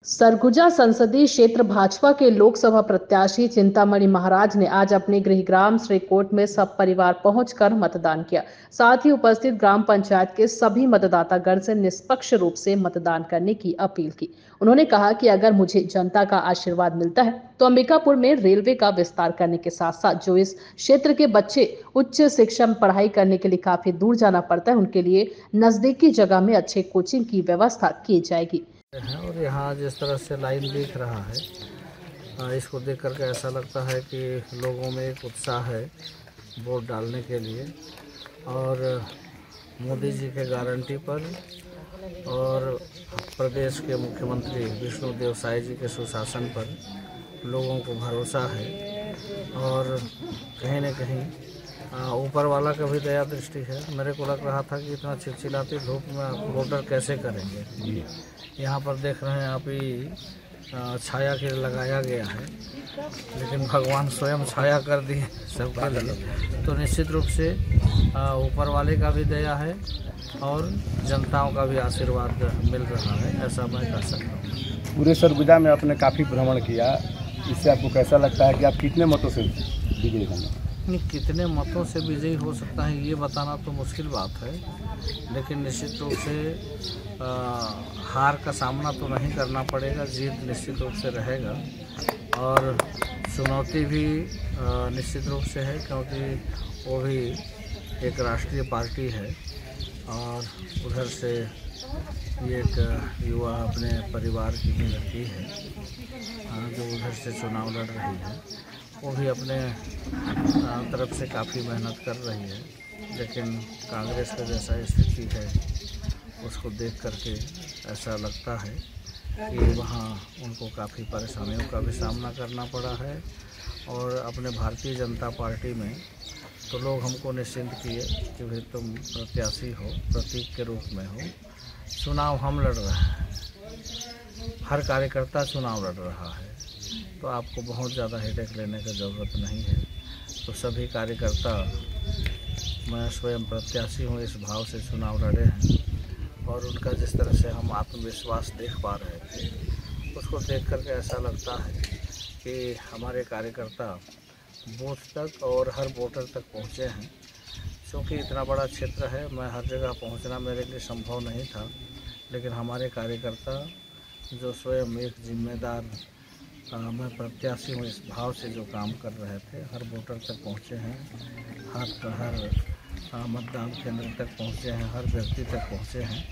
सरगुजा संसदीय क्षेत्र भाजपा के लोकसभा प्रत्याशी चिंतामणि महाराज ने आज अपने गृहग्राम श्रीकोट में सब परिवार पहुंचकर मतदान किया। साथ ही उपस्थित ग्राम पंचायत के सभी मतदातागण से निष्पक्ष रूप से मतदान करने की अपील की। उन्होंने कहा कि अगर मुझे जनता का आशीर्वाद मिलता है तो अंबिकापुर में रेलवे का विस्तार करने के साथ साथ जो इस क्षेत्र के बच्चे उच्च शिक्षा में पढ़ाई करने के लिए काफी दूर जाना पड़ता है, उनके लिए नजदीकी जगह में अच्छे कोचिंग की व्यवस्था की जाएगी। और यहाँ जिस तरह से लाइन दिख रहा है, इसको देख करके ऐसा लगता है कि लोगों में एक उत्साह है वोट डालने के लिए। और मोदी जी के गारंटी पर और प्रदेश के मुख्यमंत्री विष्णुदेव साय जी के सुशासन पर लोगों को भरोसा है। और कहीं न कहीं ऊपर वाला का भी दया दृष्टि है। मेरे को लग रहा था कि इतना चिलचिलाती धूप में वोटर कैसे करेंगे। यहाँ पर देख रहे हैं आप ही छाया के लगाया गया है, लेकिन भगवान स्वयं छाया कर दिए सबके लिए। तो निश्चित रूप से ऊपर वाले का भी दया है और जनताओं का भी आशीर्वाद मिल रहा है, ऐसा मैं कह सकता हूँ। पूरे सरगुजा में आपने काफ़ी भ्रमण किया, इससे आपको कैसा लगता है कि आप कितने मतों से विजयी होंगे? कितने मतों से विजयी हो सकता है ये बताना तो मुश्किल बात है, लेकिन निश्चित रूप से हार का सामना तो नहीं करना पड़ेगा, जीत निश्चित रूप से रहेगा। और चुनौती भी निश्चित रूप से है, क्योंकि वो भी एक राष्ट्रीय पार्टी है और उधर से ये एक युवा अपने परिवार की ही लड़की है जो उधर से चुनाव लड़ रही है। वो भी अपने तरफ से काफ़ी मेहनत कर रही है, लेकिन कांग्रेस का जैसा स्थिति है उसको देख करके ऐसा लगता है कि वहाँ उनको काफ़ी परेशानियों का भी सामना करना पड़ा है। और अपने भारतीय जनता पार्टी में तो लोग हमको निश्चिंत किए कि भाई तुम प्रत्याशी हो, प्रतीक के रूप में हो, चुनाव हम लड़ रहे हैं, हर कार्यकर्ता चुनाव लड़ रहा है, तो आपको बहुत ज़्यादा हेडेक लेने की ज़रूरत नहीं है। तो सभी कार्यकर्ता, मैं स्वयं प्रत्याशी हूँ, इस भाव से चुनाव लड़े हैं। और उनका जिस तरह से हम आत्मविश्वास देख पा रहे थे, उसको देख करके ऐसा लगता है कि हमारे कार्यकर्ता बूथ तक और हर वोटर तक पहुँचे हैं। क्योंकि इतना बड़ा क्षेत्र है, मैं हर जगह पहुँचना मेरे लिए संभव नहीं था, लेकिन हमारे कार्यकर्ता जो स्वयं एक जिम्मेदार मैं प्रत्याशी हूँ इस भाव से जो काम कर रहे थे, हर वोटर तक पहुँचे हैं, हर मतदान केंद्र तक पहुँचे हैं, हर व्यक्ति तक पहुँचे हैं।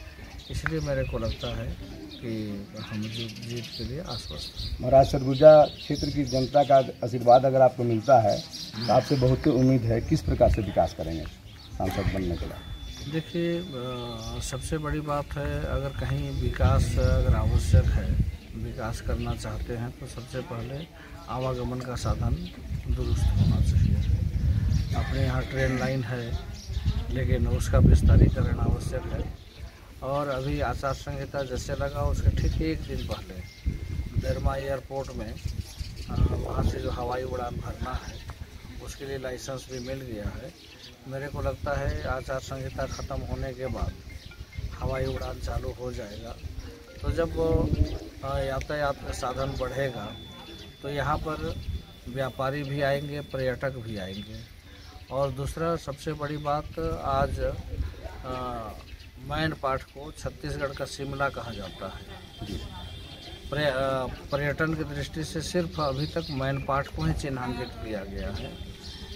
इसलिए मेरे को लगता है कि हम जीत के लिए आश्वस्त हैं। महाराज, सरगुजा क्षेत्र की जनता का आशीर्वाद अगर आपको मिलता है तो आपसे बहुत उम्मीद है, किस प्रकार से विकास करेंगे सांसद बनने के बाद? देखिए, सबसे बड़ी बात है, अगर कहीं विकास अगर आवश्यक है, विकास करना चाहते हैं, तो सबसे पहले आवागमन का साधन दुरुस्त होना चाहिए। अपने यहाँ ट्रेन लाइन है, लेकिन उसका विस्तारीकरण आवश्यक है। और अभी आचार संहिता जैसे लगा उसके ठीक एक दिन पहले दरमा एयरपोर्ट में वहाँ से जो हवाई उड़ान भरना है उसके लिए लाइसेंस भी मिल गया है। मेरे को लगता है आचार संहिता ख़त्म होने के बाद हवाई उड़ान चालू हो जाएगा। तो जब यातायात का साधन बढ़ेगा तो यहाँ पर व्यापारी भी आएंगे, पर्यटक भी आएंगे। और दूसरा सबसे बड़ी बात, आज मैन पाट को छत्तीसगढ़ का शिमला कहा जाता है। पर्यटन की दृष्टि से सिर्फ अभी तक मैन पाट को ही चिन्हांकित किया गया है,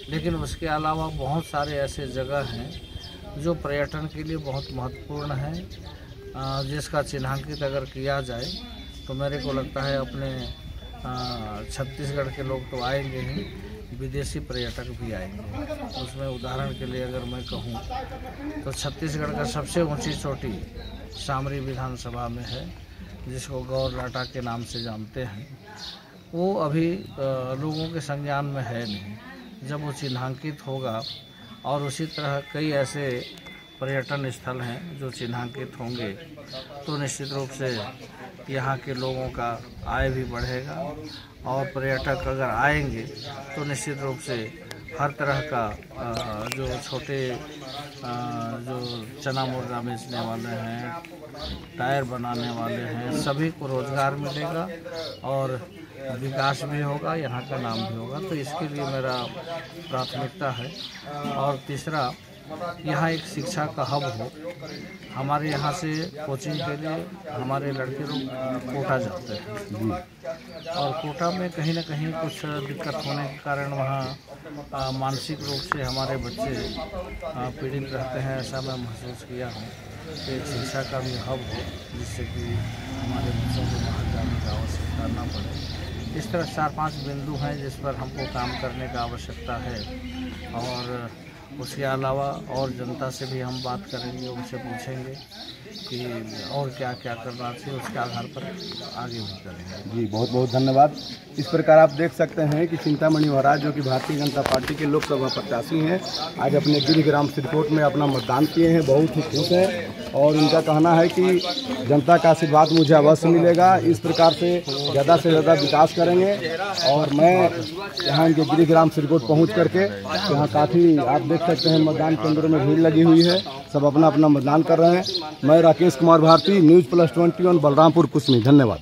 लेकिन उसके अलावा बहुत सारे ऐसे जगह हैं जो पर्यटन के लिए बहुत महत्वपूर्ण हैं, जिसका चिन्हांकित अगर किया जाए तो मेरे को लगता है अपने छत्तीसगढ़ के लोग तो आएंगे ही, विदेशी पर्यटक भी आएंगे। उसमें उदाहरण के लिए अगर मैं कहूँ तो छत्तीसगढ़ का सबसे ऊंची चोटी सामरी विधानसभा में है, जिसको गौर लाटा के नाम से जानते हैं। वो अभी लोगों के संज्ञान में है नहीं। जब वो चिन्हांकित होगा, और उसी तरह कई ऐसे पर्यटन स्थल हैं जो चिन्हांकित होंगे, तो निश्चित रूप से यहाँ के लोगों का आय भी बढ़ेगा। और पर्यटक अगर आएंगे तो निश्चित रूप से हर तरह का जो छोटे जो चना मुर्गा बेचने वाले हैं, टायर बनाने वाले हैं, सभी को रोज़गार मिलेगा और विकास भी होगा, यहाँ का नाम भी होगा। तो इसके लिए मेरा प्राथमिकता है। और तीसरा, यहाँ एक शिक्षा का हब हो। हमारे यहाँ से कोचिंग के लिए हमारे लड़के लोग कोटा जाते हैं और कोटा में कहीं ना कहीं कुछ दिक्कत होने के कारण वहाँ मानसिक रूप से हमारे बच्चे पीड़ित रहते हैं, ऐसा मैं महसूस किया हूँ। तो एक शिक्षा का भी हब हो जिससे कि हमारे बच्चों को बाहर जाने की आवश्यकता ना पड़े। इस तरह 4-5 बिंदु हैं जिस पर हमको काम करने की आवश्यकता है। और उसके अलावा और जनता से भी हम बात करेंगे, उनसे पूछेंगे कि और क्या क्या करना चाहिए, उसके आधार पर आगे भी करेंगे। जी बहुत बहुत धन्यवाद। इस प्रकार आप देख सकते हैं कि चिंतामणि महाराज जो कि भारतीय जनता पार्टी के लोकसभा प्रत्याशी हैं, आज अपने गृहग्राम सिरकोट में अपना मतदान किए हैं, बहुत ही खुश हैं और उनका कहना है कि जनता का आशीर्वाद मुझे अवश्य मिलेगा। इस प्रकार से ज़्यादा विकास करेंगे। और मैं यहाँ इनके गृहग्राम सिरकोट पहुँच करके यहाँ काफ़ी आप देख सकते हैं मतदान केंद्रों में भीड़ लगी हुई है, सब अपना अपना मतदान कर रहे हैं। मैं राकेश कुमार भारती, न्यूज़+21 बलरामपुर कुसमी। धन्यवाद।